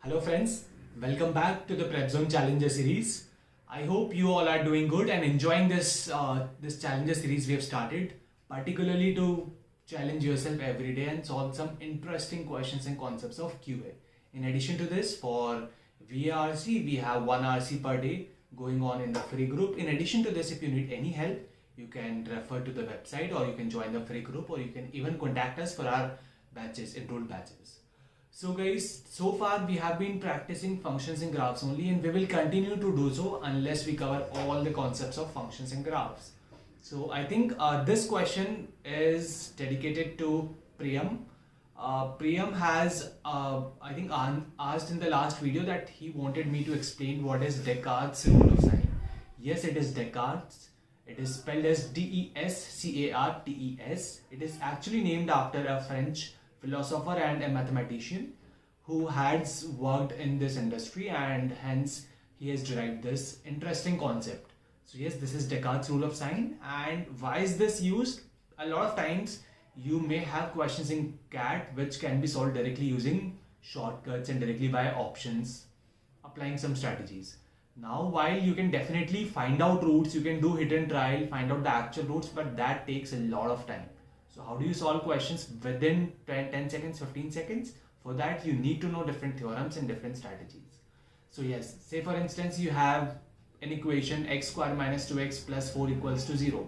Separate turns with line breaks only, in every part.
Hello friends, welcome back to the Prep Zone Challenger series. I hope you all are doing good and enjoying this Challenger series we have started, particularly to challenge yourself every day and solve some interesting questions and concepts of QA. In addition to this, for VARC, we have one RC per day going on in the free group. In addition to this, if you need any help, you can refer to the website or you can join the free group or you can even contact us for our batches, enrolled batches. So guys, so far we have been practicing functions and graphs only and we will continue to do so unless we cover all the concepts of functions and graphs. So I think this question is dedicated to Priyam. Priyam has, I think, asked in the last video that he wanted me to explain what is Descartes' rule of sign. Yes, it is Descartes. It is spelled as Descartes. It is actually named after a French philosopher and a mathematician who has worked in this industry, and hence he has derived this interesting concept. So yes, this is Descartes' rule of sign. And why is this used? A lot of times you may have questions in CAT which can be solved directly using shortcuts and directly by options, applying some strategies. Now, while you can definitely find out routes, you can do hit and trial, find out the actual routes, but that takes a lot of time. So how do you solve questions within 10 seconds, 15 seconds? For that, you need to know different theorems and different strategies. So yes, say for instance, you have an equation x square minus 2x plus 4 equals to 0.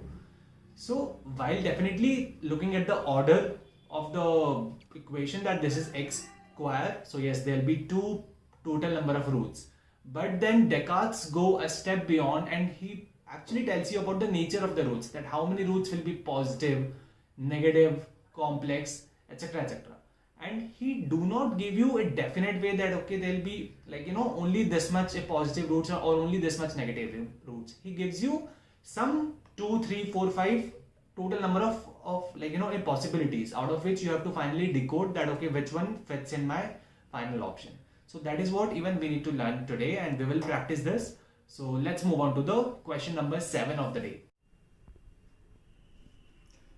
So while definitely looking at the order of the equation that this is x square, so yes, there will be two total number of roots. But then Descartes go a step beyond and he actually tells you about the nature of the roots, that how many roots will be positive, negative, complex, etc, etc. And he do not give you a definite way that okay, there will be only this much a positive roots or only this much negative roots. He gives you some 2, 3, 4, 5 total number of possibilities, out of which you have to finally decode that okay, which one fits in my final option. So that is what even we need to learn today, and we will practice this. So let's move on to the question number 7 of the day.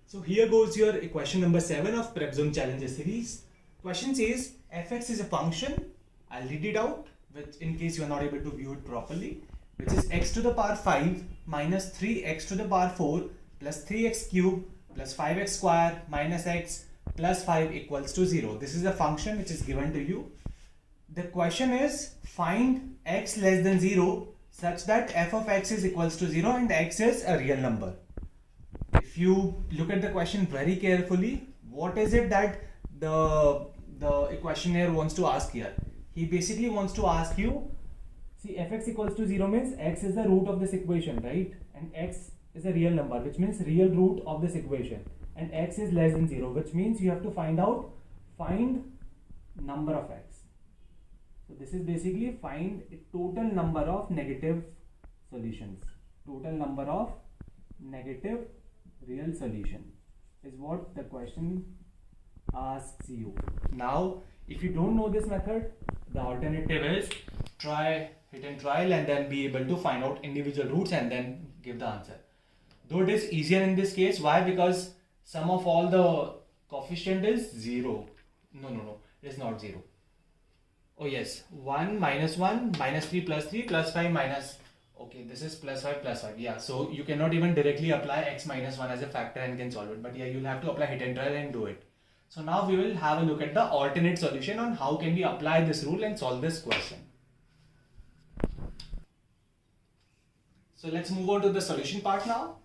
So here goes your question number 7 of Prep Zone Challenger series. Question says fx is a function. I'll read it out, which in case you are not able to view it properly, which is x to the power 5 minus 3x to the power 4 plus 3x cube plus 5x square minus x plus 5 equals to 0. This is a function which is given to you. The question is find x less than 0 such that f of x is equals to 0 and x is a real number. If you look at the question very carefully, what is it that the questionnaire wants to ask here? He basically wants to ask you, see, fx equals to 0 means x is the root of this equation, right? And x is a real number, which means real root of this equation. And x is less than 0, which means you have to find number of x. So this is basically find a total number of negative solutions. Total number of negative real solution is what the question asks you. Now, if you don't know this method, the alternative is try hit and trial and then be able to find out individual roots and then give the answer. Though it is easier in this case, why? Because sum of all the coefficient is 0. No, it is not 0. Oh yes, 1 minus 1 minus 3 plus 3 plus 5 minus, okay, this is plus 5 plus 5. Yeah, so you cannot even directly apply x minus 1 as a factor and can solve it. But yeah, you'll have to apply hit and trial and do it. So now we will have a look at the alternate solution on how can we apply this rule and solve this question. So let's move on to the solution part now.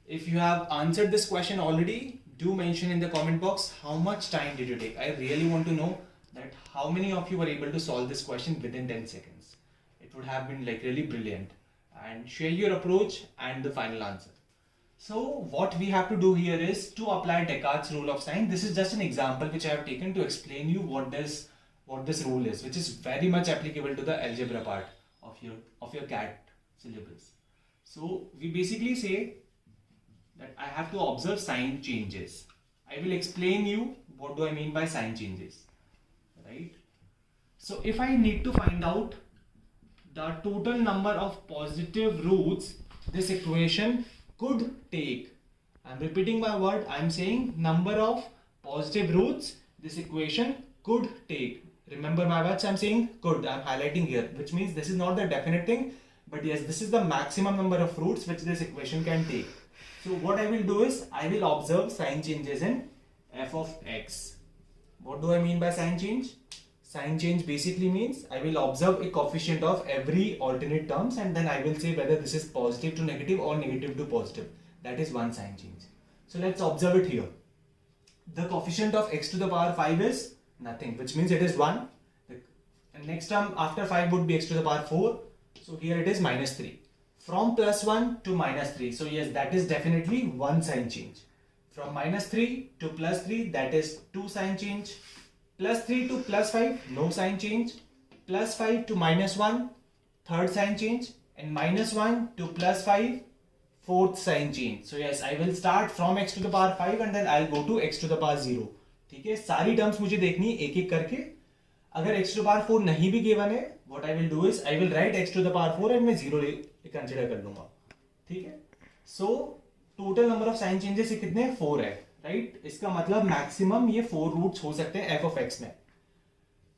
If you have answered this question already, do mention in the comment box how much time did you take. I really want to know that how many of you were able to solve this question within 10 seconds. It would have been really brilliant. And share your approach and the final answer. So what we have to do here is to apply Descartes' rule of sign. This is just an example which I have taken to explain you what this rule is, which is very much applicable to the algebra part of your CAT syllabus. So we basically say that I have to observe sign changes. I will explain you what do I mean by sign changes. Right? So if I need to find out the total number of positive roots this equation could take, I'm repeating my word, I'm saying number of positive roots this equation could take. Remember my words I'm saying? Good, I'm highlighting here, which means this is not the definite thing, but yes, this is the maximum number of roots which this equation can take. So what I will do is, I will observe sign changes in f of x. What do I mean by sign change? Sign change basically means I will observe a coefficient of every alternate terms and then I will say whether this is positive to negative or negative to positive. That is one sign change. So let's observe it here. The coefficient of x to the power 5 is nothing, which means it is 1. And next term after 5 would be x to the power 4. So here it is minus 3. From plus 1 to minus 3. So yes, that is definitely one sign change. From minus 3 to plus 3, that is 2 sign change. Plus 3 to plus 5, no sign change. Plus 5 to minus 1, third sign change. And minus 1 to plus 5, fourth sign change. So yes, I will start from x to the power 5 and then I'll go to x to the power 0. ठीक है, सारी terms मुझे देखनी एक एक करके. अगर x to the power 4 नहीं भी गिवन है, what I will do is I will write x to the power 4 and मैं 0 कंसिडर कर लूंगा. ठीक है. So total number of sine changes कितने? 4 है, राइट. इसका मतलब मैक्सिमम ये 4 रूट्स हो सकते हैं f of x में,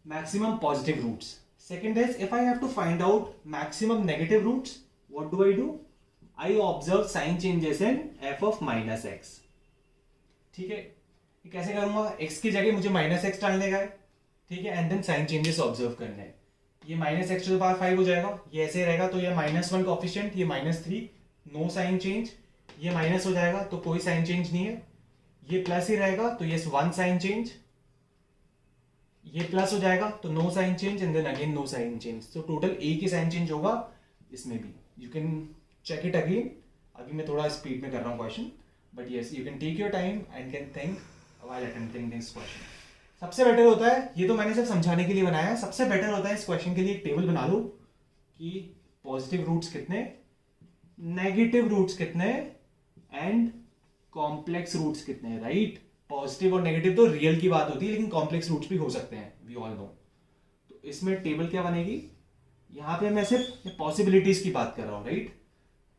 maximum positive roots. Second is if I have to find out maximum negative roots, what do I do? I observe sign changes in f of minus x. ठीक है, ये कैसे करूंगा? x की जगह मुझे minus x डालने का है, ठीक है, and then sign changes observe करने हैं. ये minus x to the power 5 हो जाएगा, ये ऐसे रहेगा, तो ये माइनस 1 कोएफिशिएंट, ये माइनस 3, नो साइन चेंज. ये माइनस हो जाएगा तो कोई साइन चेंज नहीं है. ये प्लस ही रहेगा तो ये 1 साइन चेंज. ये प्लस हो जाएगा तो no sign change and then again no sign change. तो टोटल एक ही साइन चेंज होगा इसमें भी. You can check it again. अभी मैं थोड़ा स्पीड में कर रहा हूँ question, but yes you can take your time and can think while attempting this question. सबसे बेटर होता है, ये तो मैंने सिर्फ समझाने के लिए बनाया है, सबसे बेटर होता है इस क्वेश्चन के लिए एक टेबल बना लो कि पॉजिटिव रूट्स कितने, नेगेटिव रूट्स कितने एंड कॉम्प्लेक्स रूट्स कितने, राइट. पॉजिटिव और नेगेटिव तो रियल की बात होती है, लेकिन कॉम्प्लेक्स रूट्स भी हो सकते हैं, वी ऑल नो. तो इसमें टेबल क्या बनेगी? यहाँ पे मैं सिर्फ पॉसिबिलिटीज की बात कर रहा हूँ, राइट.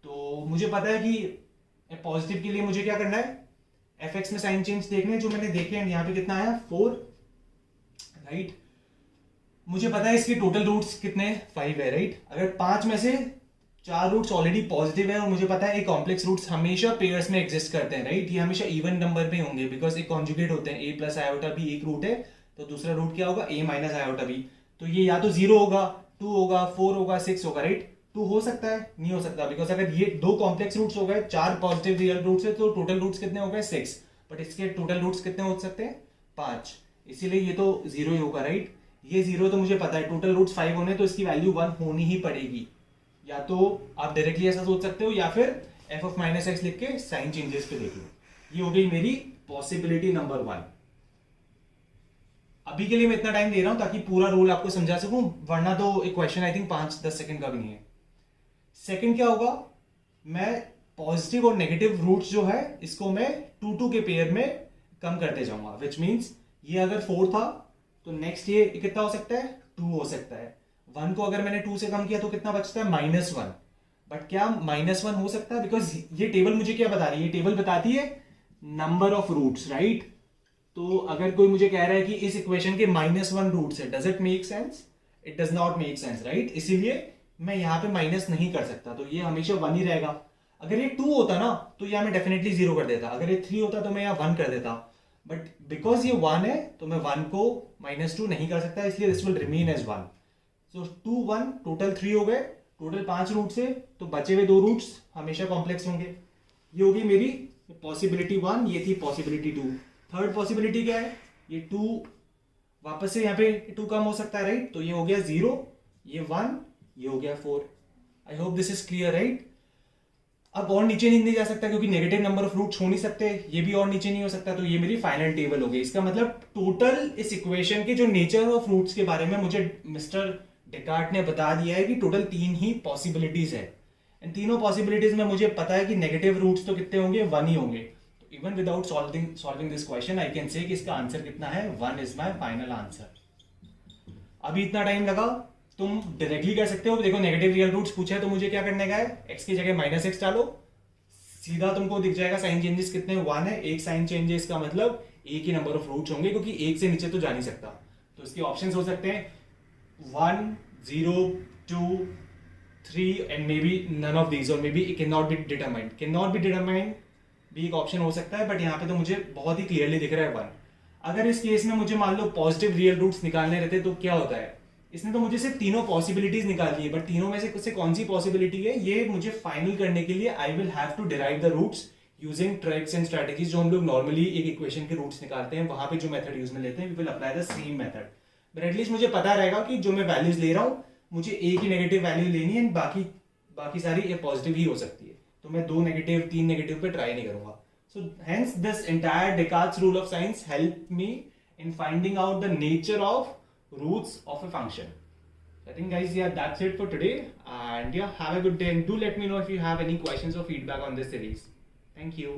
तो मुझे पता है कि पॉजिटिव के लिए मुझे क्या करना है? एफ एक्स में साइन चेंज देखने जो मैंने देखे हैं. यहाँ पे कितना आया? 4, राइट. मुझे पता है इसके टोटल रूट्स कितने? 5 है, राइट. अगर 5 में से 4 रूट्स ऑलरेडी पॉजिटिव है और मुझे पता है ये कॉम्प्लेक्स रूट्स हमेशा पेयर्स में एग्जिस्ट करते हैं, राइट. ये हमेशा इवन नंबर पे होंगे बिकॉज ये कॉन्जुगेट होते हैं. a प्लस आयोटा बी एक रूट है, तो दूसरा रूट क्या होगा? a minus iota b. तो ये या तो 0 होगा, 2 होगा, 4 होगा, 6 होगा, राइट. 2 हो सकता है, नहीं हो सकता, बिकॉज अगर ये 2 कॉम्प्लेक्स रूट्स हो गए, 4 पॉजिटिव रियल रूट्स है, तो टोटल रूट्स कितने हो गए? 6. बट इसके टोटल रूट्स कितने हो सकते हैं? 5. इसीलिए ये तो 0 ही होगा, राइट. ये 0 तो मुझे पता है, टोटल रूट्स 5 होने तो इसकी वैल्यू 1 होनी ही पड़ेगी. या तो आप डायरेक्टली ऐसा सोच सकते हो या फिर f of माइनस एक्स लिख के साइन चेंजेस पे देख लो. ये हो गई मेरी पॉसिबिलिटी नंबर 1. अभी के लिए मैं इतना टाइम दे रहा हूं ताकि पूरा रूल आपको समझा सकूं, वरना तो एक क्वेश्चन आई थिंक 5-10 सेकंड का भी नहीं है. सेकंड क्या होगा? मैं पॉजिटिव और नेगेटिव रूट्स जो है इसको मैं 2-2 के पेयर में कम करते जाऊंगा, विच मीन्स ये अगर 4 था तो नेक्स्ट ये कितना हो सकता है? 2 हो सकता है. 1 को अगर मैंने 2 से कम किया तो कितना बचता है? -1. बट क्या -1 हो सकता है? बिकॉज ये टेबल मुझे क्या बता रही है? ये टेबल बताती है नंबर ऑफ रूट्स, राइट. तो अगर कोई मुझे कह रहा है कि इस इक्वेशन के -1 रूट्स है, does it make sense? It does not make sense, right. इसीलिए मैं यहाँ पे माइनस नहीं कर सकता, तो ये हमेशा 1 ही रहेगा. अगर ये 2 होता ना तो यहाँ मैं डेफिनेटली 0 कर देता. अगर ये 3 होता तो मैं यहाँ 1 कर देता. बट बिकॉज ये 1 है तो मैं 1 को -2 नहीं कर सकता, इसलिए this will remain as 1. So 2, 1 टोटल 3 हो गए. टोटल 5 रूट्स है तो बचे हुए 2 रूट्स हमेशा कॉम्प्लेक्स होंगे. ये होगी मेरी पॉसिबिलिटी 1, ये थी पॉसिबिलिटी 2. थर्ड पॉसिबिलिटी क्या है? ये 2 वापस से यहाँ पे 2 कम हो सकता है, राइट. तो ये हो गया 0, ये 1, ये हो गया 4. I hope this is clear, right. अब और नीचे नहीं जा सकता क्योंकि नेगेटिव नंबर ऑफ रूट्स हो नहीं सकते, ये भी और नीचे नहीं हो सकता. तो ये मेरी फाइनल टेबल हो गई. इसका मतलब टोटल इस इक्वेशन के जो नेचर ऑफ रूट्स के बारे में मुझे मिस्टर डेकार्ट ने बता दिया है कि टोटल 3 ही पॉसिबिलिटीज है. इन तीनों पॉसिबिलिटीज में मुझे पता है कि नेगेटिव रूट्स तो कितने होंगे? 1 ही होंगे. तो even without solving this question I can say कि इसका आंसर कितना है? 1 इज माई फाइनल आंसर. अभी इतना टाइम लगा, तुम डायरेक्टली कर सकते हो. देखो नेगेटिव रियल रूट्स पूछा है तो मुझे क्या करने का है? x की जगह -x डालो, सीधा तुमको दिख जाएगा साइन चेंजेस कितने? 1 है. एक साइन चेंजेस का मतलब एक ही नंबर ऑफ रूट्स होंगे क्योंकि एक से नीचे तो जा नहीं सकता. तो इसके ऑप्शंस हो सकते हैं 1, 0, 2, 3 and may be none of these, और may be can not be determined. Can not be determined भी एक ऑप्शन हो सकता है, बट यहाँ पे तो मुझे बहुत ही क्लियरली दिख रहा है 1। अगर इस केस में मुझे मान लो पॉजिटिव रियल रूट्स निकालने रहते तो क्या होता है, इसने तो मुझे सिर्फ तीनों पॉसिबिलिटीज निकाली है, बट तीनों में से कौन सी पॉसिबिलिटी है ये मुझे फाइनल करने के लिए I will have to derive the roots using tricks and strategies. जो हम लोग नॉर्मली एक इक्वेशन के रूट्स निकालते हैं, वहां पे जो मेथड यूज में लेते हैं, we will apply the same method. But at least मुझे पता रहेगा कि जो मैं वैल्यूज ले रहा हूँ मुझे एक ही नेगेटिव वैल्यू लेनी है, बाकी सारी ये पॉजिटिव ही हो सकती है, तो मैं 2 नेगेटिव 3 नेगेटिव पे ट्राई नहीं करूंगा। So hence this entire Descartes rule of science help me in finding out the nature of roots of a function. I think guys, yeah, that's it for today, and yeah, have a good day, and do let me know if you have any questions or feedback on this series. Thank you.